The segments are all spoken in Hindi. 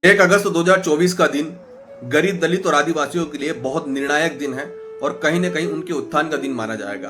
1 अगस्त 2024 का दिन गरीब, दलित और आदिवासियों के लिए बहुत निर्णायक दिन है और कहीं न कहीं उनके उत्थान का दिन माना जाएगा।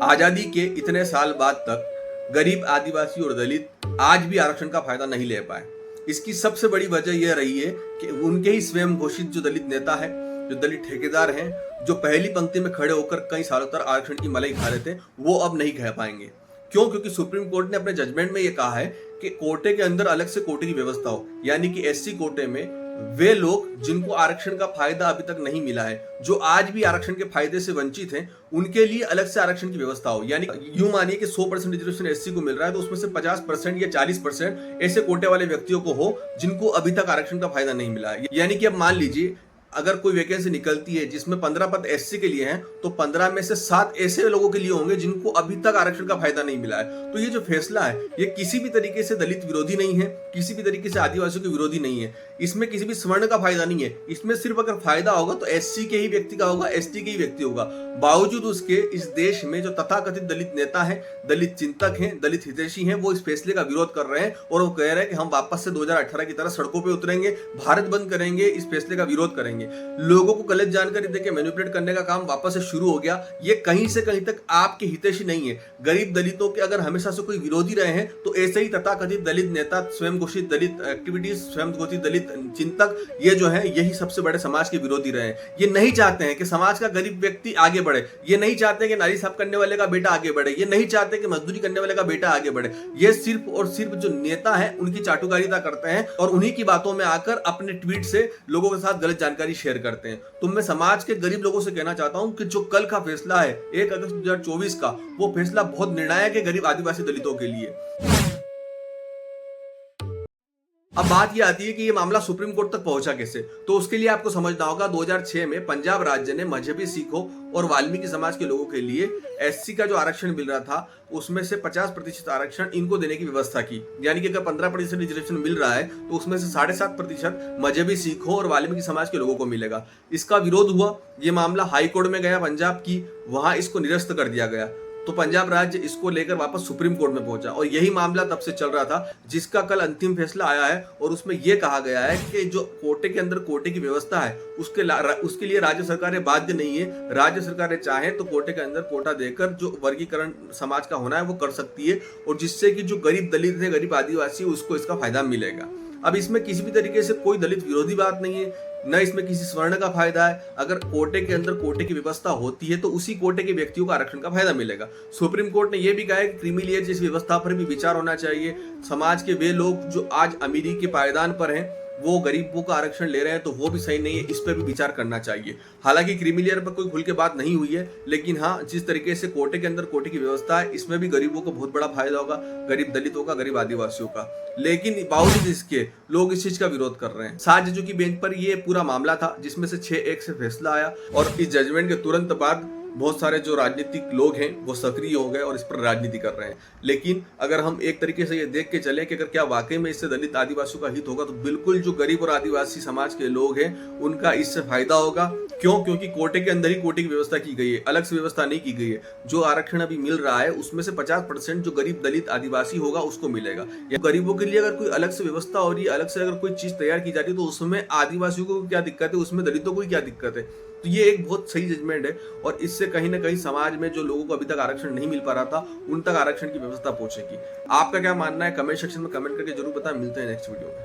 आजादी के इतने साल बाद तक गरीब, आदिवासी और दलित आज भी आरक्षण का फायदा नहीं ले पाए। इसकी सबसे बड़ी वजह यह रही है कि उनके ही स्वयं घोषित जो दलित नेता है, जो दलित ठेकेदार हैं, जो पहली पंक्ति में खड़े होकर कई सालों तक आरक्षण की मलाई खा रहे थे, वो अब नहीं कह पाएंगे। क्यों? क्योंकि सुप्रीम कोर्ट ने अपने जजमेंट में ये कहा है कि कोटे के अंदर अलग से कोटे की व्यवस्था हो, यानी कि एससी कोटे में वे लोग जिनको आरक्षण का फायदा अभी तक नहीं मिला है, जो आज भी आरक्षण के फायदे से वंचित हैं, उनके लिए अलग से आरक्षण की व्यवस्था हो। यानी यूं मानिए कि 100% रिजर्वेशन एससी को मिल रहा है, तो उसमें से 50% या 40% ऐसे कोटे वाले व्यक्तियों को हो जिनको अभी तक आरक्षण का फायदा नहीं मिला है। यानी कि अब मान लीजिए अगर कोई वैकेंसी निकलती है जिसमें 15 पद एससी के लिए हैं, तो 15 में से 7 ऐसे लोगों के लिए होंगे जिनको अभी तक आरक्षण का फायदा नहीं मिला है। तो ये जो फैसला है, ये किसी भी तरीके से दलित विरोधी नहीं है, किसी भी तरीके से आदिवासियों के विरोधी नहीं है। इसमें किसी भी स्वर्ण का फायदा नहीं है। इसमें सिर्फ अगर फायदा होगा तो एससी के ही व्यक्ति का होगा, एसटी के ही व्यक्ति होगा। बावजूद उसके इस देश में जो तथाकथित दलित नेता है, दलित चिंतक हैं, दलित हितैषी हैं, वो इस फैसले का विरोध कर रहे हैं और वो कह रहे हैं कि हम वापस से 2018 की तरह सड़कों पे उतरेंगे, भारत बंद करेंगे, इस फैसले का विरोध करेंगे। लोगों को गलत जानकारी देके मैनिपुलेट करने का काम वापस से शुरू हो गया। ये कहीं से कहीं तक आपके हितैषी नहीं है। गरीब दलितों के अगर हमेशा से कोई विरोधी रहे हैं, तो ऐसे ही तथाकथित दलित नेता, स्वयं घोषित दलित एक्टिविटीज, स्वयं घोषित दलित चिंतक, ये जो है यही सबसे बड़े समाज के विरोधी रहे हैं। ये नहीं चाहते हैं कि समाज का गरीब व्यक्ति आगे बढ़े, ये नहीं चाहते कि नाली साफ करने वाले का बेटा आगे बढ़े, ये नहीं चाहते कि मजदूरी करने वाले का बेटा आगे बढ़े। ये सिर्फ और सिर्फ जो नेता है उनकी चाटुकारिता करते हैं और उन्हीं की बातों में आकर अपने ट्वीट से लोगों के साथ गलत जानकारी शेयर करते हैं। तो मैं समाज के गरीब लोगों से कहना चाहता हूं कि जो कल का फैसला है 1 अगस्त 2024 का, वो फैसला बहुत निर्णायक है गरीब, आदिवासी, दलितों के लिए। अब बात यह आती है कि ये मामला सुप्रीम कोर्ट तक पहुंचा कैसे। तो उसके लिए आपको समझना होगा 2006 में पंजाब राज्य ने मजहबी सिखों और वाल्मीकि समाज के लोगों के लिए एससी का जो आरक्षण मिल रहा था, उसमें से 50% आरक्षण इनको देने की व्यवस्था की। यानी कि अगर 15% रिजर्वेशन मिल रहा है, तो उसमें से 7.5% मजहबी सिखों और वाल्मीकि समाज के लोगों को मिलेगा। इसका विरोध हुआ, ये मामला हाई कोर्ट में गया पंजाब की, वहां इसको निरस्त कर दिया गया। तो पंजाब राज्य इसको लेकर वापस सुप्रीम कोर्ट में पहुंचा और यही मामला तब से चल रहा था, जिसका कल अंतिम फैसला आया है। और उसमें यह कहा गया है कि जो कोटे के अंदर कोटे की व्यवस्था है, उसके लिए राज्य सरकारें बाध्य नहीं है। राज्य सरकारें चाहें तो कोटे के अंदर कोटा देकर जो वर्गीकरण समाज का होना है वो कर सकती है, और जिससे कि जो गरीब दलित है, गरीब आदिवासी, उसको इसका फायदा मिलेगा। अब इसमें किसी भी तरीके से कोई दलित विरोधी बात नहीं है, न इसमें किसी स्वर्ण का फायदा है। अगर कोटे के अंदर कोटे की व्यवस्था होती है तो उसी कोटे के व्यक्तियों को आरक्षण का फायदा मिलेगा। सुप्रीम कोर्ट ने यह भी कहा है कि क्रीमी लेयर जैसी व्यवस्था पर भी विचार होना चाहिए। समाज के वे लोग जो आज अमीरी के पायदान पर हैं, वो गरीबों का आरक्षण ले रहे हैं, तो वो भी सही नहीं है, इस पर भी विचार करना चाहिए। हालांकि क्रीमी लेयर पर कोई खुल के बात नहीं हुई है, लेकिन हाँ, जिस तरीके से कोटे के अंदर कोटे की व्यवस्था है, इसमें भी गरीबों को बहुत बड़ा फायदा होगा, गरीब दलितों का, गरीब आदिवासियों का। लेकिन बावजूद इसके लोग इस चीज का विरोध कर रहे हैं। 7 जजों की बेंच पर यह पूरा मामला था, जिसमें से 6-1 से फैसला आया और इस जजमेंट के तुरंत बाद बहुत सारे जो राजनीतिक लोग हैं वो सक्रिय हो गए और इस पर राजनीति कर रहे हैं। लेकिन अगर हम एक तरीके से ये देख के चले कि अगर क्या वाकई में इससे दलित आदिवासियों का हित होगा, तो बिल्कुल जो गरीब और आदिवासी समाज के लोग हैं उनका इससे फायदा होगा। क्यों? क्योंकि कोटे के अंदर ही कोटे की व्यवस्था की गई है, अलग से व्यवस्था नहीं की गई है। जो आरक्षण अभी मिल रहा है उसमें से 50% जो गरीब दलित आदिवासी होगा उसको मिलेगा। या गरीबों के लिए अगर कोई अलग से व्यवस्था हो रही है, अलग से अगर कोई चीज तैयार की जाती है, तो उसमें आदिवासियों को क्या दिक्कत है, उसमें दलितों को क्या दिक्कत है। तो ये एक बहुत सही जजमेंट है और इससे कहीं ना कहीं समाज में जो लोगों को अभी तक आरक्षण नहीं मिल पा रहा था, उन तक आरक्षण की व्यवस्था पहुंचेगी। आपका क्या मानना है? कमेंट सेक्शन में कमेंट करके जरूर बताएं। मिलते हैं नेक्स्ट वीडियो में।